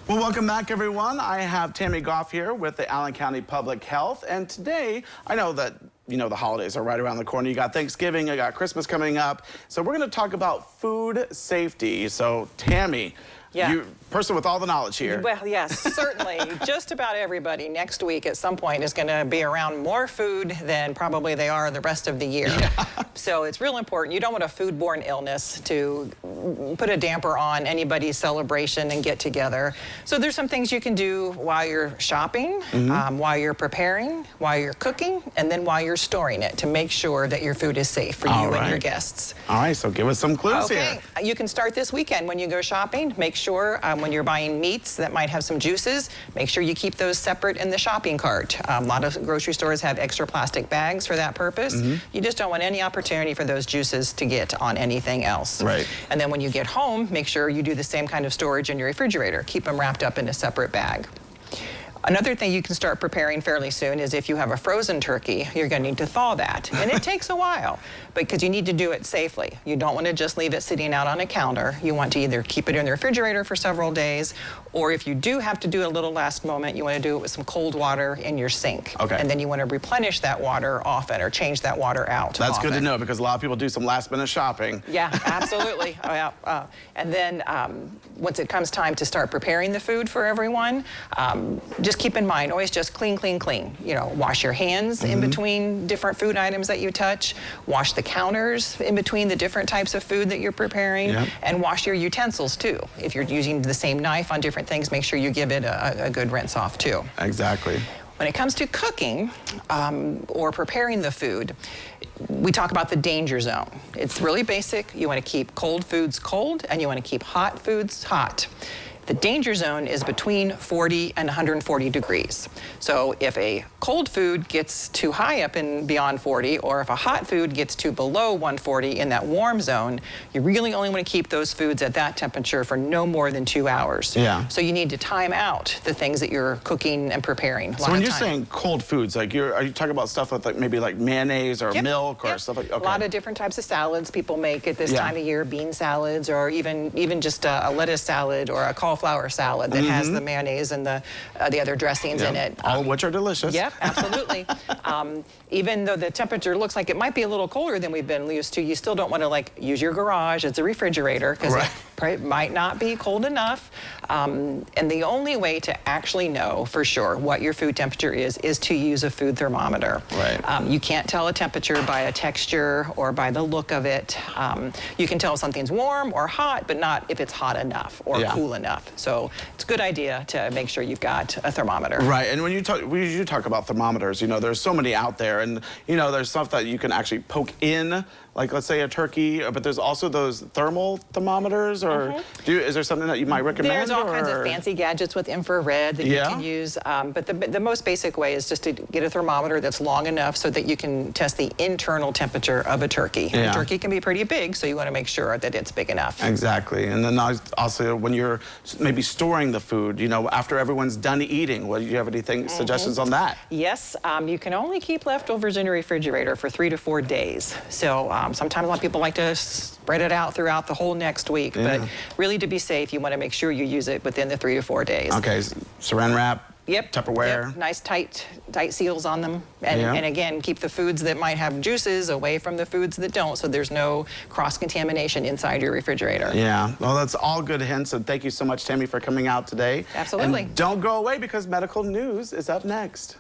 Well, welcome back, everyone. I have Tami Gough here with the Allen County Public Health, and today, I know that, you know, the holidays are right around the corner. You got Thanksgiving, you got Christmas coming up, so we're going to talk about food safety. So, Tami, you person with all the knowledge here. Well, yes, certainly. Just about everybody next week at some point is going to be around more food than probably they are the rest of the year. Yeah. So it's real important. You don't want a foodborne illness to put a damper on anybody's celebration and get together. So there's some things you can do while you're shopping, while you're preparing, while you're cooking, and then while you're storing it to make sure that your food is safe for you and your guests. All right, so give us some clues here. You can start this weekend when you go shopping. Make sure when you're buying meats that might have some juices, make sure you keep those separate in the shopping cart. A lot of grocery stores have extra plastic bags for that purpose. You just don't want any opportunity for those juices to get on anything else. Right. And then when you get home, make sure you do the same kind of storage in your refrigerator. Keep them wrapped up in a separate bag. Another thing you can start preparing fairly soon is if you have a frozen turkey, you're going to need to thaw that. And it takes a while because you need to do it safely. You don't want to just leave it sitting out on a counter. You want to either keep it in the refrigerator for several days, or if you do have to do it a little last moment, you want to do it with some cold water in your sink. Okay. And then you want to replenish that water often or change that water out. That's often. good to know because a lot of people do some last minute shopping. Yeah, absolutely. And then once it comes time to start preparing the food for everyone, just keep in mind, always just clean, clean, clean. You know, wash your hands in between different food items that you touch, wash the counters in between the different types of food that you're preparing, and wash your utensils too. If you're using the same knife on different things, make sure you give it a good rinse off too. Exactly. When it comes to cooking or preparing the food, we talk about the danger zone. It's really basic. You want to keep cold foods cold and you want to keep hot foods hot. The danger zone is between 40 and 140 degrees. So if a cold food gets too high up and beyond 40, or if a hot food gets to below 140 in that warm zone, you really only want to keep those foods at that temperature for no more than 2 hours. Yeah. So you need to time out the things that you're cooking and preparing. So when you're saying cold foods, like are you talking about stuff with like maybe like mayonnaise or milk or stuff like? Okay. A lot of different types of salads people make at this time of year, bean salads, or even just a lettuce salad or a cauliflower salad that has the mayonnaise and the other dressings in it. All of which are delicious. Yep, absolutely. Even though the temperature looks like it might be a little colder than we've been used to, you still don't want to like use your garage as a refrigerator because it might not be cold enough. And the only way to actually know for sure what your food temperature is to use a food thermometer. Right. You can't tell a temperature by a texture or by the look of it. You can tell if something's warm or hot, but not if it's hot enough or cool enough. So it's a good idea to make sure you've got a thermometer. Right, and when you talk about thermometers, you know, there's so many out there, and you know, there's stuff that you can actually poke in, like let's say a turkey, but there's also those thermal thermometers, or is there something that you might recommend? There's all kinds of fancy gadgets with infrared that you can use, but the most basic way is just to get a thermometer that's long enough so that you can test the internal temperature of a turkey. A turkey can be pretty big, so you want to make sure that it's big enough. Exactly, and then also when you're maybe storing the food, you know, after everyone's done eating, do you have anything suggestions on that? Yes, you can only keep leftovers in your refrigerator for 3 to 4 days. So sometimes a lot of people like to spread it out throughout the whole next week, but really to be safe, you want to make sure you use it within the 3 to 4 days. Okay, saran wrap. Yep. Tupperware. Yep. Nice tight seals on them. And again, keep the foods that might have juices away from the foods that don't, so there's no cross-contamination inside your refrigerator. Yeah, well, that's all good hints, and thank you so much, Tami, for coming out today. Absolutely. And don't go away because medical news is up next.